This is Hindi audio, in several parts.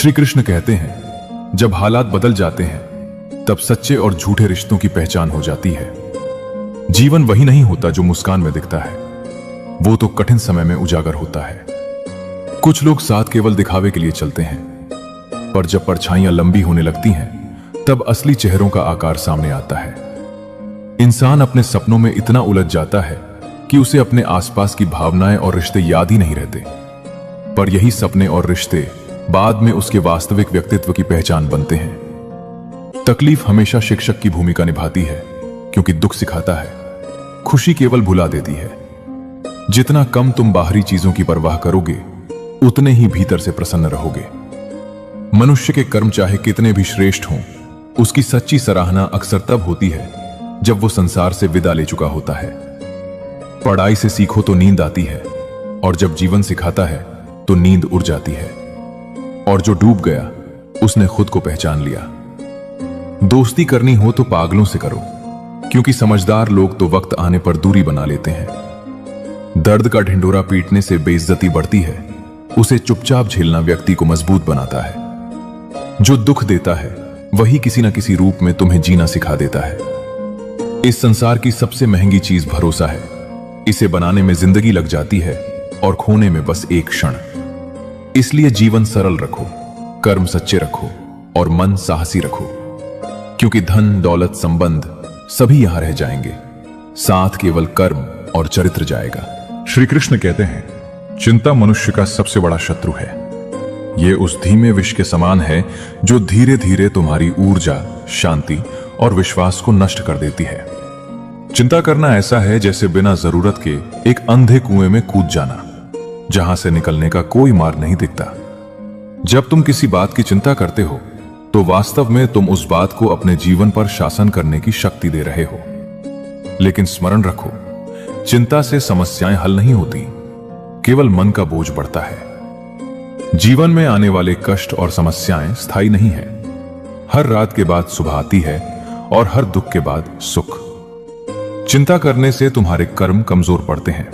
श्री कृष्ण कहते हैं, जब हालात बदल जाते हैं तब सच्चे और झूठे रिश्तों की पहचान हो जाती है। जीवन वही नहीं होता जो मुस्कान में दिखता है, वो तो कठिन समय में उजागर होता है। कुछ लोग साथ केवल दिखावे के लिए चलते हैं, पर जब परछाइयां लंबी होने लगती हैं तब असली चेहरों का आकार सामने आता है। इंसान अपने सपनों में इतना उलझ जाता है कि उसे अपने आसपास की भावनाएं और रिश्ते याद ही नहीं रहते, पर यही सपने और रिश्ते बाद में उसके वास्तविक व्यक्तित्व की पहचान बनते हैं। तकलीफ हमेशा शिक्षक की भूमिका निभाती है, क्योंकि दुख सिखाता है, खुशी केवल भुला देती है। जितना कम तुम बाहरी चीजों की परवाह करोगे, उतने ही भीतर से प्रसन्न रहोगे। मनुष्य के कर्म चाहे कितने भी श्रेष्ठ हों, उसकी सच्ची सराहना अक्सर तब होती है जब वो संसार से विदा ले चुका होता है। पढ़ाई से सीखो तो नींद आती है, और जब जीवन सिखाता है तो नींद उड़ जाती है। और जो डूब गया उसने खुद को पहचान लिया। दोस्ती करनी हो तो पागलों से करो, क्योंकि समझदार लोग तो वक्त आने पर दूरी बना लेते हैं। दर्द का ढिंढोरा पीटने से बेइज्जती बढ़ती है, उसे चुपचाप झेलना व्यक्ति को मजबूत बनाता है। जो दुख देता है वही किसी न किसी रूप में तुम्हें जीना सिखा देता है। इस संसार की सबसे महंगी चीज भरोसा है। इसे बनाने में जिंदगी लग जाती है और खोने में बस एक क्षण। इसलिए जीवन सरल रखो, कर्म सच्चे रखो और मन साहसी रखो, क्योंकि धन, दौलत, संबंध सभी यहां रह जाएंगे, साथ केवल कर्म और चरित्र जाएगा। श्री कृष्ण कहते हैं, चिंता मनुष्य का सबसे बड़ा शत्रु है। यह उस धीमे विष के समान है जो धीरे धीरे तुम्हारी ऊर्जा, शांति और विश्वास को नष्ट कर देती है। चिंता करना ऐसा है जैसे बिना जरूरत के एक अंधे कुएं में कूद जाना, जहां से निकलने का कोई मार्ग नहीं दिखता। जब तुम किसी बात की चिंता करते हो तो वास्तव में तुम उस बात को अपने जीवन पर शासन करने की शक्ति दे रहे हो। लेकिन स्मरण रखो, चिंता से समस्याएं हल नहीं होती, केवल मन का बोझ बढ़ता है। जीवन में आने वाले कष्ट और समस्याएं स्थायी नहीं है। हर रात के बाद सुबह आती है और हर दुख के बाद सुख। चिंता करने से तुम्हारे कर्म कमजोर पड़ते हैं,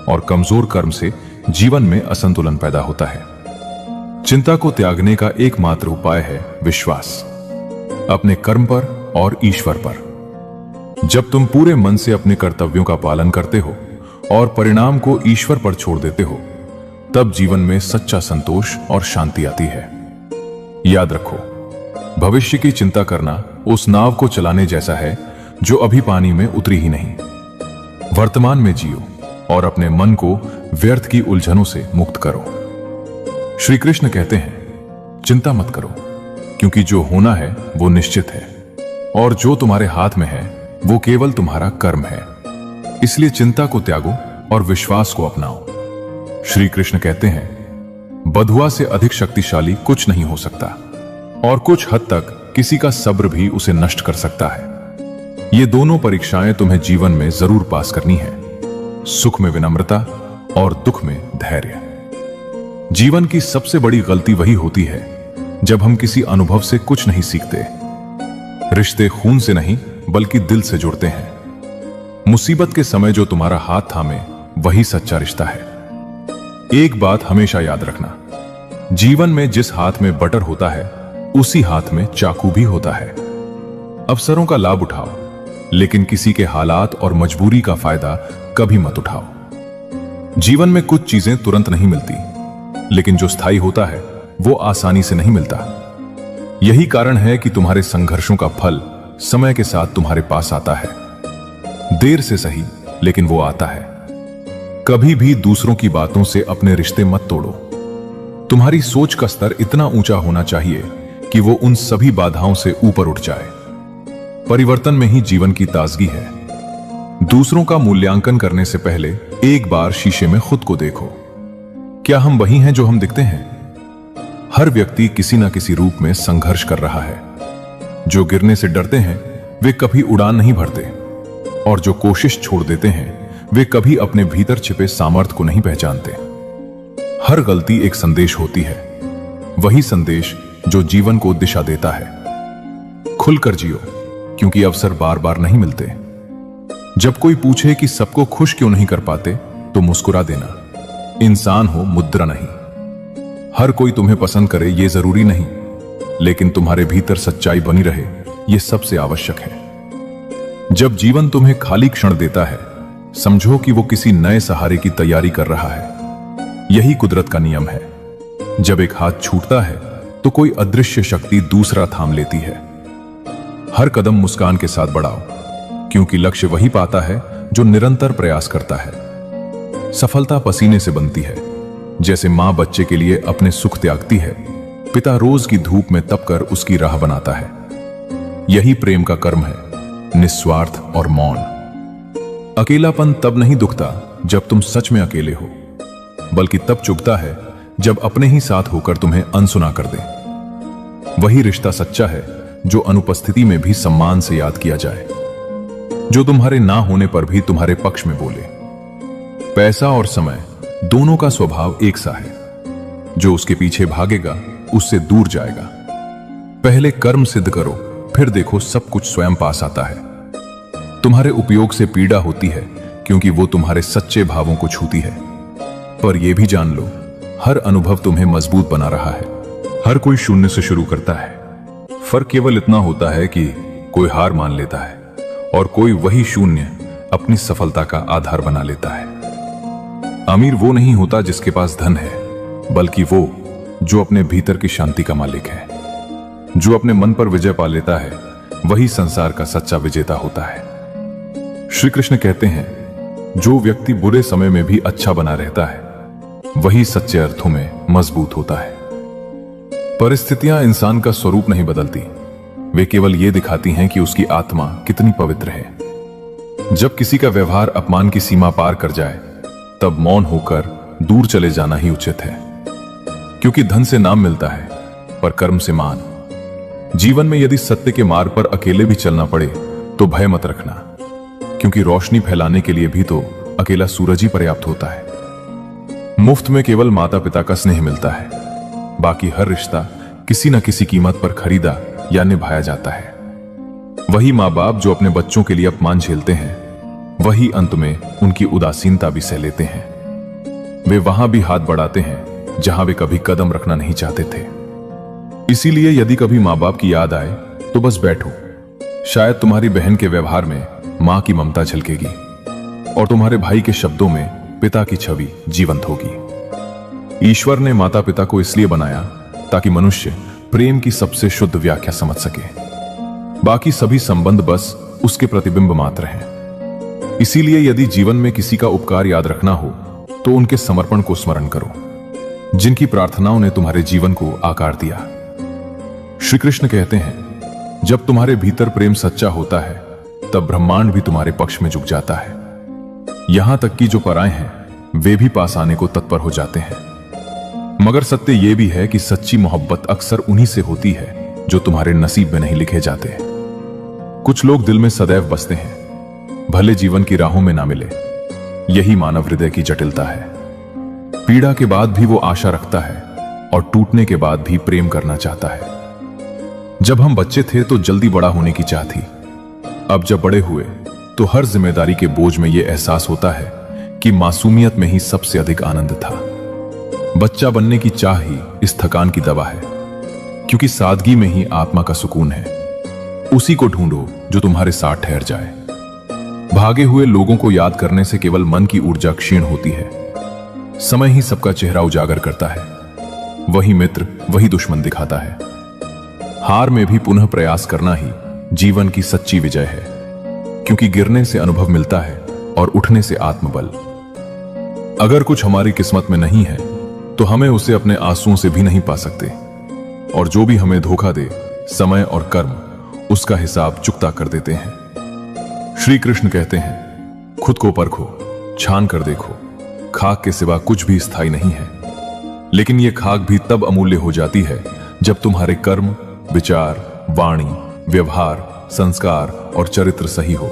और कमजोर कर्म से जीवन में असंतुलन पैदा होता है। चिंता को त्यागने का एकमात्र उपाय है विश्वास, अपने कर्म पर और ईश्वर पर। जब तुम पूरे मन से अपने कर्तव्यों का पालन करते हो और परिणाम को ईश्वर पर छोड़ देते हो, तब जीवन में सच्चा संतोष और शांति आती है। याद रखो, भविष्य की चिंता करना उस नाव को चलाने जैसा है जो अभी पानी में उतरी ही नहीं। वर्तमान में जियो और अपने मन को व्यर्थ की उलझनों से मुक्त करो। श्री कृष्ण कहते हैं, चिंता मत करो, क्योंकि जो होना है वो निश्चित है, और जो तुम्हारे हाथ में है वो केवल तुम्हारा कर्म है। इसलिए चिंता को त्यागो और विश्वास को अपनाओ। श्री कृष्ण कहते हैं, बधुआ से अधिक शक्तिशाली कुछ नहीं हो सकता, और कुछ हद तक किसी का सब्र भी उसे नष्ट कर सकता है। ये दोनों परीक्षाएं तुम्हें जीवन में जरूर पास करनी है, सुख में विनम्रता और दुख में धैर्य। जीवन की सबसे बड़ी गलती वही होती है जब हम किसी अनुभव से कुछ नहीं सीखते। रिश्ते खून से नहीं बल्कि दिल से जुड़ते हैं। मुसीबत के समय जो तुम्हारा हाथ थामे वही सच्चा रिश्ता है। एक बात हमेशा याद रखना, जीवन में जिस हाथ में बटर होता है उसी हाथ में चाकू भी होता है। अवसरों का लाभ उठाओ, लेकिन किसी के हालात और मजबूरी का फायदा कभी मत उठाओ। जीवन में कुछ चीजें तुरंत नहीं मिलती, लेकिन जो स्थायी होता है वो आसानी से नहीं मिलता। यही कारण है कि तुम्हारे संघर्षों का फल समय के साथ तुम्हारे पास आता है। देर से सही, लेकिन वो आता है। कभी भी दूसरों की बातों से अपने रिश्ते मत तोड़ो। तुम्हारी सोच का स्तर इतना ऊंचा होना चाहिए कि वो उन सभी बाधाओं से ऊपर उठ जाए। परिवर्तन में ही जीवन की ताजगी है। दूसरों का मूल्यांकन करने से पहले एक बार शीशे में खुद को देखो। क्या हम वही हैं जो हम दिखते हैं? हर व्यक्ति किसी न किसी रूप में संघर्ष कर रहा है। जो गिरने से डरते हैं वे कभी उड़ान नहीं भरते, और जो कोशिश छोड़ देते हैं वे कभी अपने भीतर छिपे सामर्थ्य को नहीं पहचानते। हर गलती एक संदेश होती है, वही संदेश जो जीवन को दिशा देता है। खुलकर जियो, क्योंकि अवसर बार बार नहीं मिलते। जब कोई पूछे कि सबको खुश क्यों नहीं कर पाते, तो मुस्कुरा देना। इंसान हो, मुद्रा नहीं। हर कोई तुम्हें पसंद करे ये जरूरी नहीं, लेकिन तुम्हारे भीतर सच्चाई बनी रहे ये सबसे आवश्यक है। जब जीवन तुम्हें खाली क्षण देता है, समझो कि वो किसी नए सहारे की तैयारी कर रहा है। यही कुदरत का नियम है। जब एक हाथ छूटता है तो कोई अदृश्य शक्ति दूसरा थाम लेती है। हर कदम मुस्कान के साथ बढ़ाओ, क्योंकि लक्ष्य वही पाता है जो निरंतर प्रयास करता है। सफलता पसीने से बनती है। जैसे मां बच्चे के लिए अपने सुख त्यागती है, पिता रोज की धूप में तपकर उसकी राह बनाता है। यही प्रेम का कर्म है, निस्वार्थ और मौन। अकेलापन तब नहीं दुखता जब तुम सच में अकेले हो, बल्कि तब चुभता है जब अपने ही साथ होकर तुम्हें अनसुना कर दे। वही रिश्ता सच्चा है जो अनुपस्थिति में भी सम्मान से याद किया जाए, जो तुम्हारे ना होने पर भी तुम्हारे पक्ष में बोले। पैसा और समय दोनों का स्वभाव एक सा है। जो उसके पीछे भागेगा उससे दूर जाएगा। पहले कर्म सिद्ध करो, फिर देखो सब कुछ स्वयं पास आता है। तुम्हारे उपयोग से पीड़ा होती है क्योंकि वो तुम्हारे सच्चे भावों को छूती है। पर यह भी जान लो, हर अनुभव तुम्हें मजबूत बना रहा है। हर कोई शून्य से शुरू करता है। फर्क केवल इतना होता है कि कोई हार मान लेता है और कोई वही शून्य अपनी सफलता का आधार बना लेता है। अमीर वो नहीं होता जिसके पास धन है, बल्कि वो जो अपने भीतर की शांति का मालिक है। जो अपने मन पर विजय पा लेता है, वही संसार का सच्चा विजेता होता है। श्री कृष्ण कहते हैं, जो व्यक्ति बुरे समय में भी अच्छा बना रहता है, वही सच्चे अर्थों में मजबूत होता है। परिस्थितियां इंसान का स्वरूप नहीं बदलती, वे केवल ये दिखाती हैं कि उसकी आत्मा कितनी पवित्र है। जब किसी का व्यवहार अपमान की सीमा पार कर जाए, तब मौन होकर दूर चले जाना ही उचित है। क्योंकि धन से नाम मिलता है, पर कर्म से मान। जीवन में यदि सत्य के मार्ग पर अकेले भी चलना पड़े तो भय मत रखना, क्योंकि रोशनी फैलाने के लिए भी तो अकेला सूरज ही पर्याप्त होता है। मुफ्त में केवल माता पिता का स्नेह मिलता है, बाकी हर रिश्ता किसी न किसी कीमत पर खरीदा या निभाया जाता है। वही माँ बाप जो अपने बच्चों के लिए अपमान झेलते हैं, वही अंत में उनकी उदासीनता भी सह लेते हैं। वे वहां भी हाथ बढ़ाते हैं जहां वे कभी कदम रखना नहीं चाहते थे। इसीलिए यदि कभी माँ बाप की याद आए तो बस बैठो। शायद तुम्हारी बहन के व्यवहार में मां की ममता झलकेगी और तुम्हारे भाई के शब्दों में पिता की छवि जीवंत होगी। ईश्वर ने माता पिता को इसलिए बनाया ताकि मनुष्य प्रेम की सबसे शुद्ध व्याख्या समझ सके। बाकी सभी संबंध बस उसके प्रतिबिंब मात्र हैं। इसीलिए यदि जीवन में किसी का उपकार याद रखना हो तो उनके समर्पण को स्मरण करो, जिनकी प्रार्थनाओं ने तुम्हारे जीवन को आकार दिया। श्री कृष्ण कहते हैं, जब तुम्हारे भीतर प्रेम सच्चा होता है, तब ब्रह्मांड भी तुम्हारे पक्ष में झुक जाता है। यहां तक कि जो पराए हैं वे भी पास आने को तत्पर हो जाते हैं। मगर सत्य यह भी है कि सच्ची मोहब्बत अक्सर उन्हीं से होती है जो तुम्हारे नसीब में नहीं लिखे जाते। कुछ लोग दिल में सदैव बसते हैं, भले जीवन की राहों में ना मिले। यही मानव हृदय की जटिलता है। पीड़ा के बाद भी वो आशा रखता है और टूटने के बाद भी प्रेम करना चाहता है। जब हम बच्चे थे तो जल्दी बड़ा होने की चाह थी। अब जब बड़े हुए तो हर जिम्मेदारी के बोझ में यह एहसास होता है कि मासूमियत में ही सबसे अधिक आनंद था। बच्चा बनने की चाह ही इस थकान की दवा है, क्योंकि सादगी में ही आत्मा का सुकून है। उसी को ढूंढो जो तुम्हारे साथ ठहर जाए। भागे हुए लोगों को याद करने से केवल मन की ऊर्जा क्षीण होती है। समय ही सबका चेहरा उजागर करता है। वही मित्र वही दुश्मन दिखाता है। हार में भी पुनः प्रयास करना ही जीवन की सच्ची विजय है, क्योंकि गिरने से अनुभव मिलता है और उठने से आत्मबल। अगर कुछ हमारी किस्मत में नहीं है तो हमें उसे अपने आंसुओं से भी नहीं पा सकते, और जो भी हमें धोखा दे, समय और कर्म उसका हिसाब चुकता कर देते हैं। श्री कृष्ण कहते हैं, खुद को परखो, छान कर देखो। खाक के सिवा कुछ भी स्थायी नहीं है, लेकिन यह खाक भी तब अमूल्य हो जाती है जब तुम्हारे कर्म, विचार, वाणी, व्यवहार, संस्कार और चरित्र सही हो।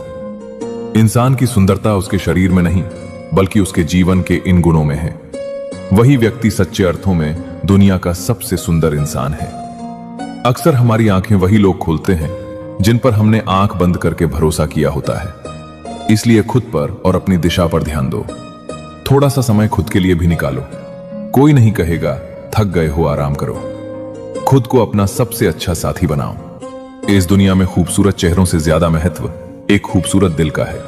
इंसान की सुंदरता उसके शरीर में नहीं, बल्कि उसके जीवन के इन गुणों में है। वही व्यक्ति सच्चे अर्थों में दुनिया का सबसे सुंदर इंसान है। अक्सर हमारी आंखें वही लोग खोलते हैं जिन पर हमने आंख बंद करके भरोसा किया होता है। इसलिए खुद पर और अपनी दिशा पर ध्यान दो। थोड़ा सा समय खुद के लिए भी निकालो। कोई नहीं कहेगा थक गए हो आराम करो। खुद को अपना सबसे अच्छा साथी बनाओ। इस दुनिया में खूबसूरत चेहरों से ज्यादा महत्व एक खूबसूरत दिल का है।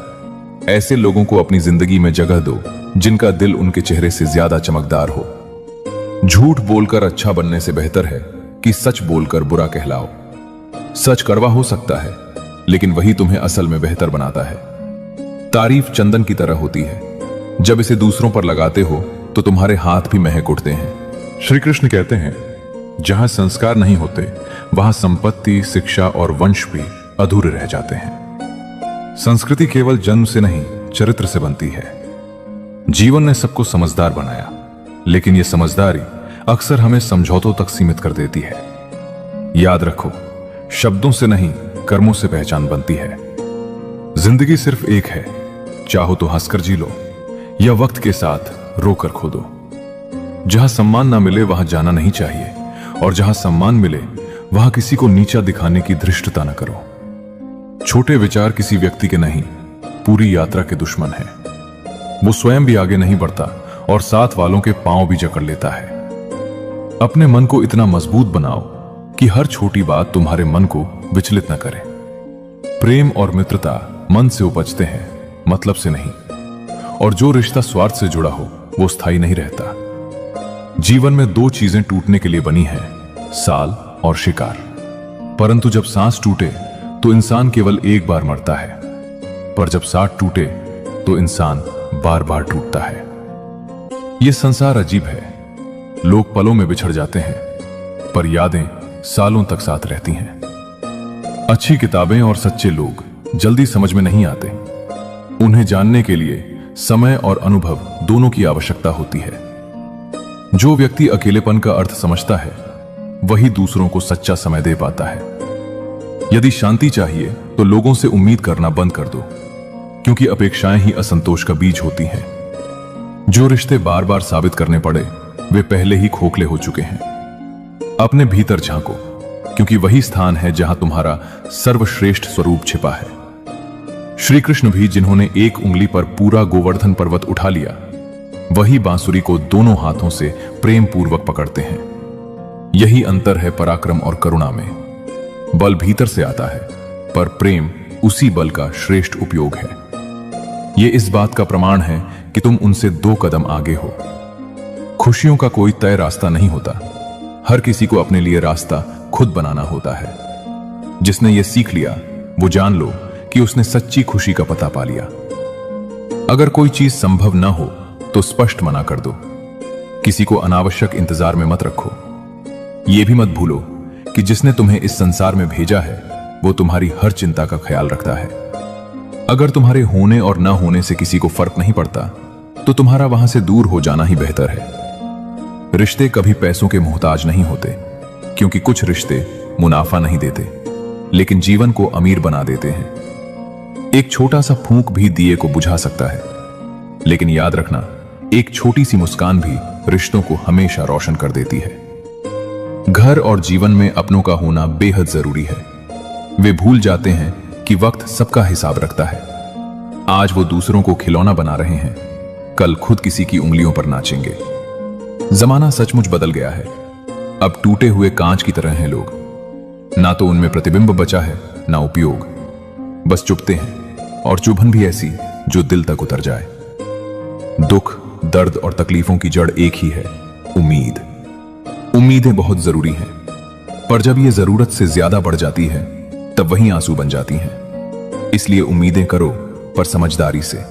ऐसे लोगों को अपनी जिंदगी में जगह दो जिनका दिल उनके चेहरे से ज्यादा चमकदार हो। झूठ बोलकर अच्छा बनने से बेहतर है कि सच बोलकर बुरा कहलाओ। सच कड़वा हो सकता है, लेकिन वही तुम्हें असल में बेहतर बनाता है। तारीफ चंदन की तरह होती है, जब इसे दूसरों पर लगाते हो तो तुम्हारे हाथ भी महक उठते हैं। श्री कृष्ण कहते हैं, जहां संस्कार नहीं होते वहां संपत्ति, शिक्षा और वंश भी अधूरे रह जाते हैं। संस्कृति केवल जन्म से नहीं, चरित्र से बनती है। जीवन ने सबको समझदार बनाया, लेकिन यह समझदारी अक्सर हमें समझौतों तक सीमित कर देती है। याद रखो, शब्दों से नहीं, कर्मों से पहचान बनती है। जिंदगी सिर्फ एक है, चाहो तो हंसकर जी लो या वक्त के साथ रोकर खो दो। जहां सम्मान ना मिले वहां जाना नहीं चाहिए, और जहां सम्मान मिले वहां किसी को नीचा दिखाने की धृष्टता न करो। छोटे विचार किसी व्यक्ति के नहीं, पूरी यात्रा के दुश्मन है। वो स्वयं भी आगे नहीं बढ़ता और साथ वालों के पांव भी जकड़ लेता है। अपने मन को इतना मजबूत बनाओ कि हर छोटी बात तुम्हारे मन को विचलित न करे। प्रेम और मित्रता मन से उपजते हैं, मतलब से नहीं। और जो रिश्ता स्वार्थ से जुड़ा हो वो स्थायी नहीं रहता। जीवन में दो चीजें टूटने के लिए बनी हैं, साल और शिकार। परंतु जब सांस टूटे तो इंसान केवल एक बार मरता है, पर जब साथ टूटे तो इंसान बार बार टूटता है। यह संसार अजीब है। लोग पलों में बिछड़ जाते हैं, पर यादें सालों तक साथ रहती हैं। अच्छी किताबें और सच्चे लोग जल्दी समझ में नहीं आते। उन्हें जानने के लिए समय और अनुभव दोनों की आवश्यकता होती है। जो व्यक्ति अकेलेपन का अर्थ समझता है वही दूसरों को सच्चा समय दे पाता है। यदि शांति चाहिए तो लोगों से उम्मीद करना बंद कर दो, क्योंकि अपेक्षाएं ही असंतोष का बीज होती हैं। जो रिश्ते बार बार साबित करने पड़े वे पहले ही खोखले हो चुके हैं। अपने भीतर झांको, क्योंकि वही स्थान है जहां तुम्हारा सर्वश्रेष्ठ स्वरूप छिपा है। श्री कृष्ण भी, जिन्होंने एक उंगली पर पूरा गोवर्धन पर्वत उठा लिया, वही बांसुरी को दोनों हाथों से प्रेम पूर्वक पकड़ते हैं। यही अंतर है पराक्रम और करुणा में। बल भीतर से आता है, पर प्रेम उसी बल का श्रेष्ठ उपयोग है। यह इस बात का प्रमाण है कि तुम उनसे 2 कदम आगे हो। खुशियों का कोई तय रास्ता नहीं होता। हर किसी को अपने लिए रास्ता खुद बनाना होता है। जिसने यह सीख लिया वो जान लो कि उसने सच्ची खुशी का पता पा लिया। अगर कोई चीज संभव ना हो तो स्पष्ट मना कर दो। किसी को अनावश्यक इंतजार में मत रखो। यह भी मत भूलो कि जिसने तुम्हें इस संसार में भेजा है वो तुम्हारी हर चिंता का ख्याल रखता है। अगर तुम्हारे होने और ना होने से किसी को फर्क नहीं पड़ता तो तुम्हारा वहां से दूर हो जाना ही बेहतर है। रिश्ते कभी पैसों के मोहताज नहीं होते, क्योंकि कुछ रिश्ते मुनाफा नहीं देते लेकिन जीवन को अमीर बना देते हैं। एक छोटा सा फूंक भी दिए को बुझा सकता है, लेकिन याद रखना, एक छोटी सी मुस्कान भी रिश्तों को हमेशा रोशन कर देती है। घर और जीवन में अपनों का होना बेहद जरूरी है। वे भूल जाते हैं कि वक्त सबका हिसाब रखता है। आज वो दूसरों को खिलौना बना रहे हैं, कल खुद किसी की उंगलियों पर नाचेंगे। जमाना सचमुच बदल गया है। अब टूटे हुए कांच की तरह हैं लोग। ना तो उनमें प्रतिबिंब बचा है, ना उपयोग। बस चुभते हैं, और चुभन भी ऐसी जो दिल तक उतर जाए। दुख, दर्द और तकलीफों की जड़ एक ही है, उम्मीद। उम्मीदें बहुत जरूरी हैं, पर जब ये जरूरत से ज्यादा बढ़ जाती है तब वही आंसू बन जाती हैं। इसलिए उम्मीदें करो, पर समझदारी से,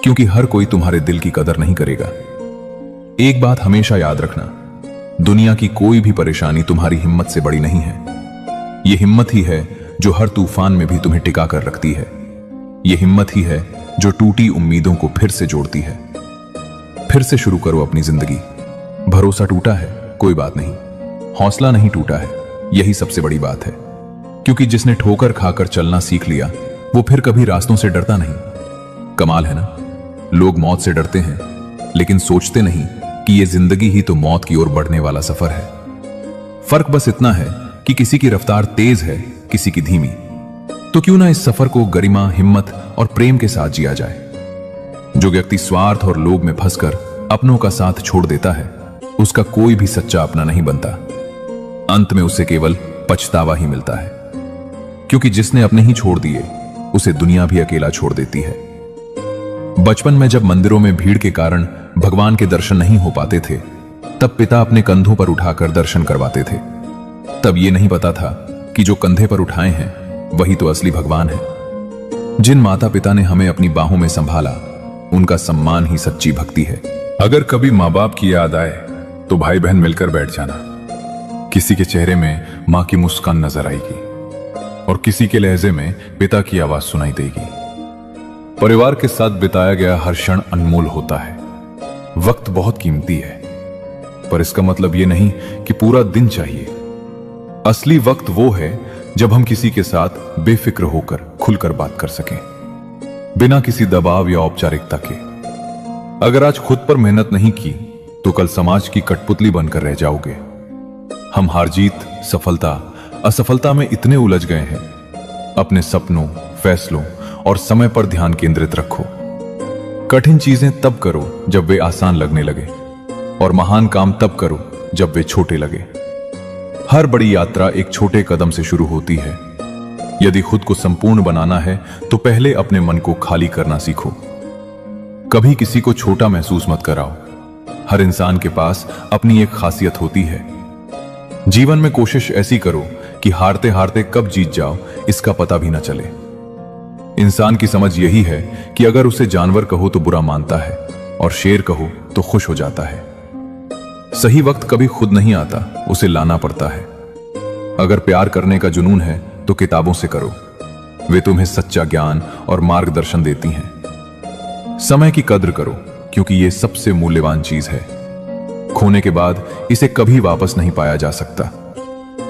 क्योंकि हर कोई तुम्हारे दिल की कदर नहीं करेगा। एक बात हमेशा याद रखना, दुनिया की कोई भी परेशानी तुम्हारी हिम्मत से बड़ी नहीं है। यह हिम्मत ही है जो हर तूफान में भी तुम्हें टिका कर रखती है। यह हिम्मत ही है जो टूटी उम्मीदों को फिर से जोड़ती है। फिर से शुरू करो अपनी जिंदगी। भरोसा टूटा है, कोई बात नहीं। हौसला नहीं टूटा है, यही सबसे बड़ी बात है। क्योंकि जिसने ठोकर खाकर चलना सीख लिया वो फिर कभी रास्तों से डरता नहीं। कमाल है ना, लोग मौत से डरते हैं लेकिन सोचते नहीं कि यह जिंदगी ही तो मौत की ओर बढ़ने वाला सफर है। फर्क बस इतना है कि किसी की रफ्तार तेज है, किसी की धीमी। तो क्यों ना इस सफर को गरिमा, हिम्मत और प्रेम के साथ जिया जाए। जो व्यक्ति स्वार्थ और लोभ में फंसकर अपनों का साथ छोड़ देता है उसका कोई भी सच्चा अपना नहीं बनता। अंत में उसे केवल पछतावा ही मिलता है, क्योंकि जिसने अपने ही छोड़ दिए उसे दुनिया भी अकेला छोड़ देती है। बचपन में जब मंदिरों में भीड़ के कारण भगवान के दर्शन नहीं हो पाते थे, तब पिता अपने कंधों पर उठाकर दर्शन करवाते थे। तब ये नहीं पता था कि जो कंधे पर उठाए हैं वही तो असली भगवान है। जिन माता पिता ने हमें अपनी बाहों में संभाला, उनका सम्मान ही सच्ची भक्ति है। अगर कभी माँ बाप की याद आए तो भाई बहन मिलकर बैठ जाना। किसी के चेहरे में माँ की मुस्कान नजर आएगी और किसी के लहजे में पिता की आवाज सुनाई देगी। परिवार के साथ बिताया गया हर क्षण अनमोल होता है। वक्त बहुत कीमती है, पर इसका मतलब यह नहीं कि पूरा दिन चाहिए। असली वक्त वो है जब हम किसी के साथ बेफिक्र होकर खुलकर बात कर सकें, बिना किसी दबाव या औपचारिकता के। अगर आज खुद पर मेहनत नहीं की तो कल समाज की कठपुतली बनकर रह जाओगे। हम हार जीत, सफलता, असफलता में इतने उलझ गए हैं। अपने सपनों, फैसलों और समय पर ध्यान केंद्रित रखो। कठिन चीजें तब करो जब वे आसान लगने लगे, और महान काम तब करो जब वे छोटे लगे। हर बड़ी यात्रा एक छोटे कदम से शुरू होती है। यदि खुद को संपूर्ण बनाना है तो पहले अपने मन को खाली करना सीखो। कभी किसी को छोटा महसूस मत कराओ। हर इंसान के पास अपनी एक खासियत होती है। जीवन में कोशिश ऐसी करो कि हारते हारते कब जीत जाओ इसका पता भी ना चले। इंसान की समझ यही है कि अगर उसे जानवर कहो तो बुरा मानता है और शेर कहो तो खुश हो जाता है। सही वक्त कभी खुद नहीं आता, उसे लाना पड़ता है। अगर प्यार करने का जुनून है तो किताबों से करो, वे तुम्हें सच्चा ज्ञान और मार्गदर्शन देती हैं। समय की कद्र करो, क्योंकि यह सबसे मूल्यवान चीज है। खोने के बाद इसे कभी वापस नहीं पाया जा सकता।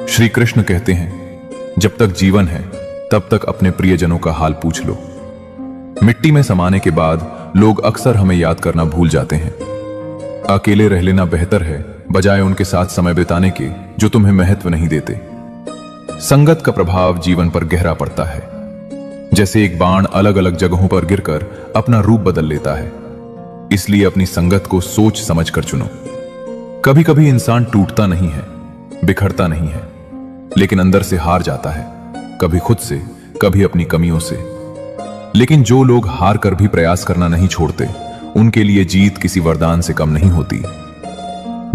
श्री कृष्ण कहते हैं, जब तक जीवन है तब तक अपने प्रियजनों का हाल पूछ लो। मिट्टी में समाने के बाद लोग अक्सर हमें याद करना भूल जाते हैं। अकेले रह लेना बेहतर है, बजाय उनके साथ समय बिताने के जो तुम्हें महत्व नहीं देते। संगत का प्रभाव जीवन पर गहरा पड़ता है। जैसे एक बाण अलग अलग जगहों पर गिरकर अपना रूप बदल लेता है, इसलिए अपनी संगत को सोच समझकर चुनो। कभी कभी इंसान टूटता नहीं है, बिखरता नहीं है, लेकिन अंदर से हार जाता है, कभी खुद से, कभी अपनी कमियों से। लेकिन जो लोग हार कर भी प्रयास करना नहीं छोड़ते, उनके लिए जीत किसी वरदान से कम नहीं होती।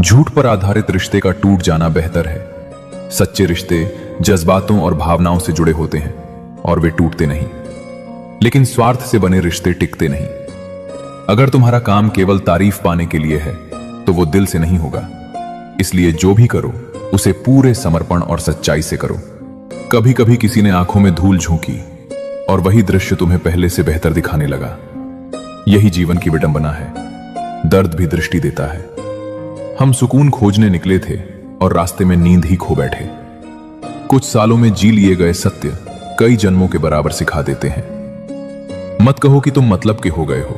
झूठ पर आधारित रिश्ते का टूट जाना बेहतर है। सच्चे रिश्ते जज्बातों और भावनाओं से जुड़े होते हैं और वे टूटते नहीं। लेकिन स्वार्थ से बने रिश्ते टिकते नहीं। अगर तुम्हारा काम केवल तारीफ पाने के लिए है तो वो दिल से नहीं होगा। इसलिए जो भी करो उसे पूरे समर्पण और सच्चाई से करो। कभी कभी किसी ने आंखों में धूल झोंकी और वही दृश्य तुम्हें पहले से बेहतर दिखाने लगा। यही जीवन की विडंबना है। दर्द भी दृष्टि देता है। हम सुकून खोजने निकले थे और रास्ते में नींद ही खो बैठे। कुछ सालों में जी लिए गए सत्य कई जन्मों के बराबर सिखा देते हैं। मत कहो कि तुम मतलब के हो गए हो,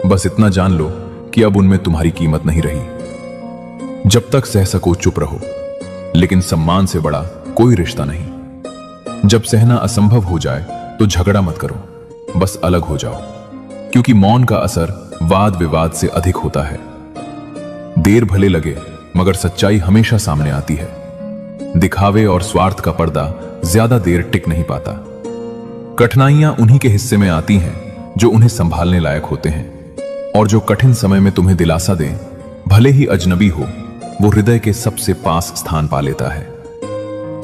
बस इतना जान लो कि अब उनमें तुम्हारी कीमत नहीं रही। जब तक सह सको चुप रहो, लेकिन सम्मान से बड़ा कोई रिश्ता नहीं। जब सहना असंभव हो जाए तो झगड़ा मत करो, बस अलग हो जाओ, क्योंकि मौन का असर वाद विवाद से अधिक होता है। देर भले लगे, मगर सच्चाई हमेशा सामने आती है। दिखावे और स्वार्थ का पर्दा ज्यादा देर टिक नहीं पाता। कठिनाइयां उन्हीं के हिस्से में आती हैं जो उन्हें संभालने लायक होते हैं, और जो कठिन समय में तुम्हें दिलासा दें, भले ही अजनबी हो, वो हृदय के सबसे पास स्थान पा लेता है।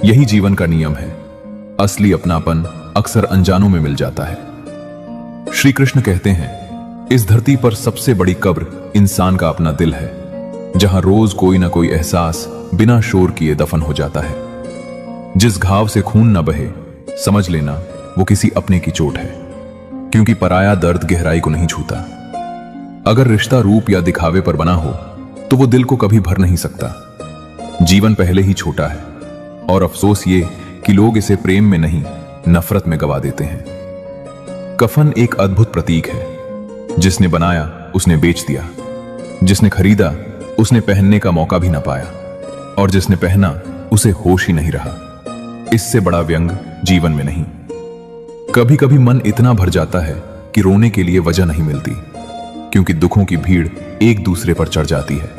यही जीवन का नियम है। असली अपनापन अक्सर अनजानों में मिल जाता है। श्री कृष्ण कहते हैं, इस धरती पर सबसे बड़ी कब्र इंसान का अपना दिल है, जहां रोज कोई ना कोई एहसास बिना शोर किए दफन हो जाता है। जिस घाव से खून न बहे, समझ लेना वो किसी अपने की चोट है, क्योंकि पराया दर्द गहराई को नहीं छूता। अगर रिश्ता रूप या दिखावे पर बना हो तो वो दिल को कभी भर नहीं सकता। जीवन पहले ही छोटा है, और अफसोस ये कि लोग इसे प्रेम में नहीं, नफरत में गवा देते हैं। कफन एक अद्भुत प्रतीक है। जिसने बनाया उसने बेच दिया, जिसने खरीदा उसने पहनने का मौका भी ना पाया, और जिसने पहना उसे होश ही नहीं रहा। इससे बड़ा व्यंग जीवन में नहीं। कभी कभी मन इतना भर जाता है कि रोने के लिए वजह नहीं मिलती, क्योंकि दुखों की भीड़ एक दूसरे पर चढ़ जाती है।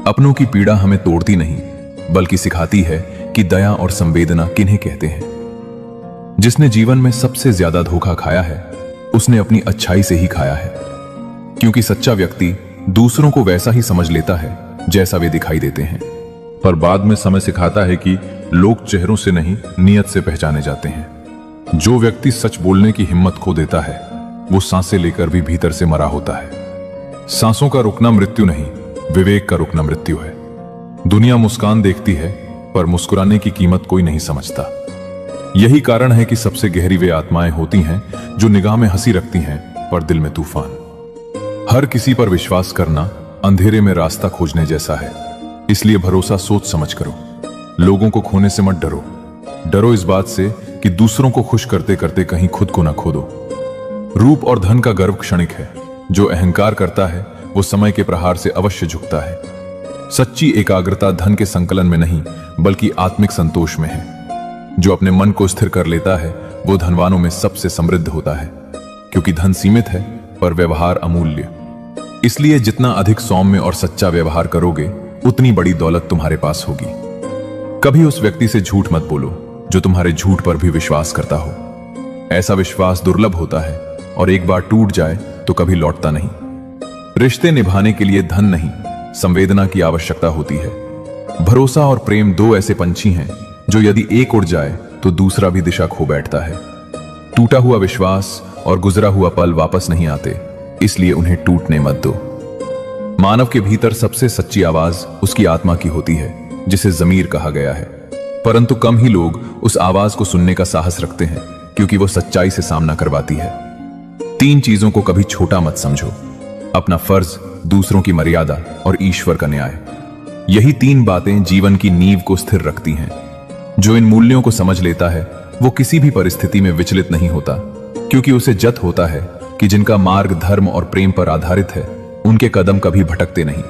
अपनों की पीड़ा हमें तोड़ती नहीं, बल्कि सिखाती है कि दया और संवेदना किन्हें कहते हैं। जिसने जीवन में सबसे ज्यादा धोखा खाया है, उसने अपनी अच्छाई से ही खाया है, क्योंकि सच्चा व्यक्ति दूसरों को वैसा ही समझ लेता है जैसा वे दिखाई देते हैं। पर बाद में समय सिखाता है कि लोग चेहरों से नहीं, नीयत से पहचाने जाते हैं। जो व्यक्ति सच बोलने की हिम्मत खो देता है, वो सांसें लेकर भी भीतर से मरा होता है। सांसों का रुकना मृत्यु नहीं, विवेक का रुकना मृत्यु है। दुनिया मुस्कान देखती है, पर मुस्कुराने की कीमत कोई नहीं समझता। यही कारण है कि सबसे गहरी वे आत्माएं होती हैं जो निगाह में हंसी रखती हैं, पर दिल में तूफान। हर किसी पर विश्वास करना अंधेरे में रास्ता खोजने जैसा है, इसलिए भरोसा सोच समझ करो। लोगों को खोने से मत डरो। डरो इस बात से कि दूसरों को खुश करते करते कहीं खुद को ना खो दो। रूप और धन का गर्व क्षणिक है। जो अहंकार करता है वो समय के प्रहार से अवश्य झुकता है। सच्ची एकाग्रता धन के संकलन में नहीं, बल्कि आत्मिक संतोष में है। जो अपने मन को स्थिर कर लेता है वो धनवानों में सबसे समृद्ध होता है, क्योंकि धन सीमित है पर व्यवहार अमूल्य। इसलिए जितना अधिक सौम्य और सच्चा व्यवहार करोगे, उतनी बड़ी दौलत तुम्हारे पास होगी। कभी उस व्यक्ति से झूठ मत बोलो जो तुम्हारे झूठ पर भी विश्वास करता हो। ऐसा विश्वास दुर्लभ होता है और एक बार टूट जाए तो कभी लौटता नहीं। रिश्ते निभाने के लिए धन नहीं, संवेदना की आवश्यकता होती है। भरोसा और प्रेम दो ऐसे पंछी हैं जो यदि एक उड़ जाए तो दूसरा भी दिशा खो बैठता है। टूटा हुआ विश्वास और गुजरा हुआ पल वापस नहीं आते, इसलिए उन्हें टूटने मत दो। मानव के भीतर सबसे सच्ची आवाज उसकी आत्मा की होती है, जिसे ज़मीर कहा गया है। परंतु कम ही लोग उस आवाज को सुनने का साहस रखते हैं, क्योंकि वो सच्चाई से सामना करवाती है। 3 चीजों को कभी छोटा मत समझो: अपना फर्ज, दूसरों की मर्यादा और ईश्वर का न्याय। यही 3 बातें जीवन की नींव को स्थिर रखती हैं। जो इन मूल्यों को समझ लेता है वो किसी भी परिस्थिति में विचलित नहीं होता, क्योंकि उसे जत होता है कि जिनका मार्ग धर्म और प्रेम पर आधारित है, उनके कदम कभी भटकते नहीं।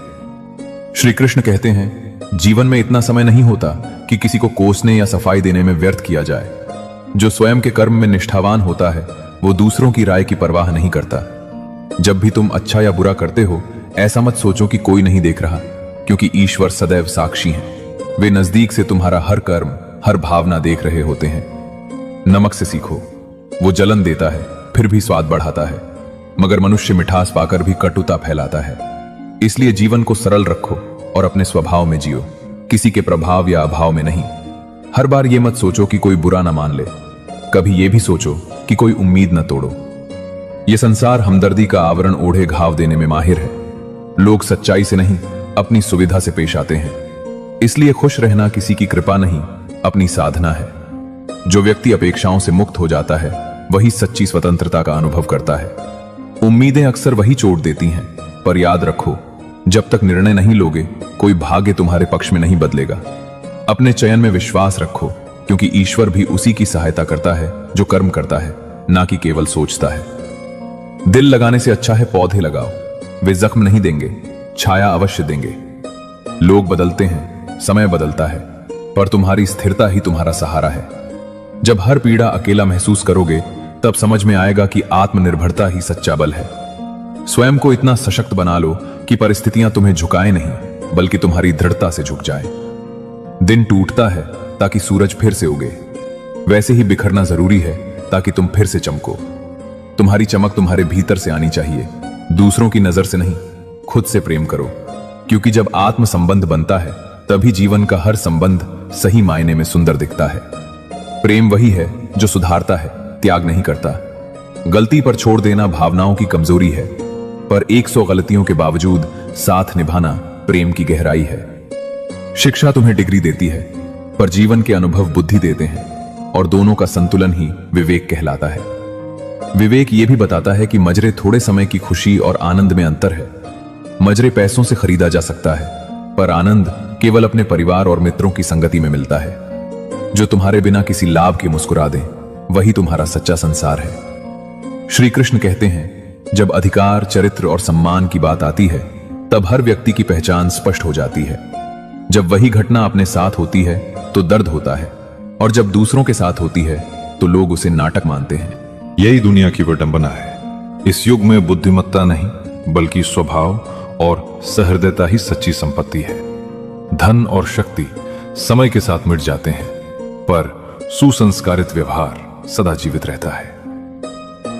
श्री कृष्ण कहते हैं, जीवन में इतना समय नहीं होता कि किसी को कोसने या सफाई देने में व्यर्थ किया जाए। जो स्वयं के कर्म में निष्ठावान होता है वो दूसरों की राय की परवाह नहीं करता। जब भी तुम अच्छा या बुरा करते हो, ऐसा मत सोचो कि कोई नहीं देख रहा, क्योंकि ईश्वर सदैव साक्षी हैं। वे नजदीक से तुम्हारा हर कर्म, हर भावना देख रहे होते हैं। नमक से सीखो, वो जलन देता है फिर भी स्वाद बढ़ाता है, मगर मनुष्य मिठास पाकर भी कटुता फैलाता है। इसलिए जीवन को सरल रखो और अपने स्वभाव में जियो, किसी के प्रभाव या अभाव में नहीं। हर बार ये मत सोचो कि कोई बुरा ना मान ले, कभी ये भी सोचो कि कोई उम्मीद न तोड़ो। ये संसार हमदर्दी का आवरण ओढ़े घाव देने में माहिर है। लोग सच्चाई से नहीं, अपनी सुविधा से पेश आते हैं। इसलिए खुश रहना किसी की कृपा नहीं, अपनी साधना है। जो व्यक्ति अपेक्षाओं से मुक्त हो जाता है, वही सच्ची स्वतंत्रता का अनुभव करता है। उम्मीदें अक्सर वही चोट देती हैं, पर याद रखो, जब तक निर्णय नहीं लोगे, कोई भाग्य तुम्हारे पक्ष में नहीं बदलेगा। अपने चयन में विश्वास रखो, क्योंकि ईश्वर भी उसी की सहायता करता है जो कर्म करता है, ना कि केवल सोचता है। दिल लगाने से अच्छा है पौधे लगाओ। वे जख्म नहीं देंगे, छाया अवश्य देंगे। लोग बदलते हैं, समय बदलता है, पर तुम्हारी स्थिरता ही तुम्हारा सहारा है। जब हर पीड़ा अकेला महसूस करोगे, तब समझ में आएगा कि आत्मनिर्भरता ही सच्चा बल है। स्वयं को इतना सशक्त बना लो कि परिस्थितियां तुम्हें झुकाए नहीं, बल्कि तुम्हारी दृढ़ता से झुक जाए। दिन टूटता है ताकि सूरज फिर से उगे, वैसे ही बिखरना जरूरी है ताकि तुम फिर से चमको। तुम्हारी चमक तुम्हारे भीतर से आनी चाहिए, दूसरों की नजर से नहीं। खुद से प्रेम करो, क्योंकि जब आत्म संबंध बनता है, तभी जीवन का हर संबंध सही मायने में सुंदर दिखता है। प्रेम वही है जो सुधारता है, त्याग नहीं करता। गलती पर छोड़ देना भावनाओं की कमजोरी है, पर 100 गलतियों के बावजूद साथ निभाना प्रेम की गहराई है। शिक्षा तुम्हें डिग्री देती है, पर जीवन के अनुभव बुद्धि देते हैं, और दोनों का संतुलन ही विवेक कहलाता है। विवेक यह भी बताता है कि मजरे थोड़े समय की खुशी और आनंद में अंतर है। मजरे पैसों से खरीदा जा सकता है, पर आनंद केवल अपने परिवार और मित्रों की संगति में मिलता है। जो तुम्हारे बिना किसी लाभ के मुस्कुरा दे, वही तुम्हारा सच्चा संसार है। श्री कृष्ण कहते हैं, जब अधिकार, चरित्र और सम्मान की बात आती है, तब हर व्यक्ति की पहचान स्पष्ट हो जाती है। जब वही घटना अपने साथ होती है तो दर्द होता है, और जब दूसरों के साथ होती है तो लोग उसे नाटक मानते हैं। यही दुनिया की विडंबना है। इस युग में बुद्धिमत्ता नहीं, बल्कि स्वभाव और सहृदयता ही सच्ची संपत्ति है। धन और शक्ति समय के साथ मिट जाते हैं, पर सुसंस्कारित व्यवहार सदा जीवित रहता है।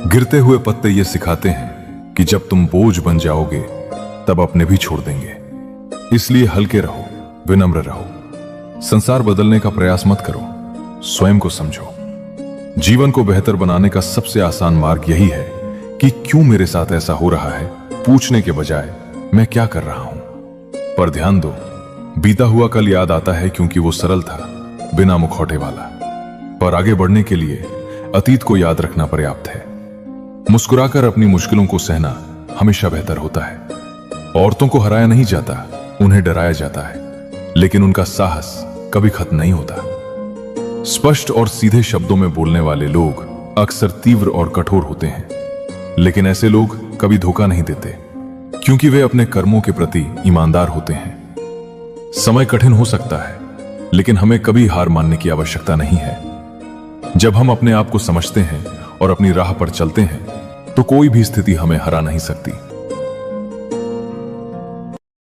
गिरते हुए पत्ते ये सिखाते हैं कि जब तुम बोझ बन जाओगे तब अपने भी छोड़ देंगे। इसलिए हल्के रहो, विनम्र रहो। संसार बदलने का प्रयास मत करो, स्वयं को समझो। जीवन को बेहतर बनाने का सबसे आसान मार्ग यही है कि क्यों मेरे साथ ऐसा हो रहा है पूछने के बजाय मैं क्या कर रहा हूं। पर ध्यान दो, बीता हुआ कल याद आता है क्योंकि वो सरल था, बिना मुखौटे वाला। पर आगे बढ़ने के लिए अतीत को याद रखना पर्याप्त है। मुस्कुराकर अपनी मुश्किलों को सहना हमेशा बेहतर होता है। औरतों को हराया नहीं जाता, उन्हें डराया जाता है, लेकिन उनका साहस कभी खत्म नहीं होता। स्पष्ट और सीधे शब्दों में बोलने वाले लोग अक्सर तीव्र और कठोर होते हैं, लेकिन ऐसे लोग कभी धोखा नहीं देते, क्योंकि वे अपने कर्मों के प्रति ईमानदार होते हैं। समय कठिन हो सकता है, लेकिन हमें कभी हार मानने की आवश्यकता नहीं है। जब हम अपने आप को समझते हैं और अपनी राह पर चलते हैं, तो कोई भी स्थिति हमें हरा नहीं सकती।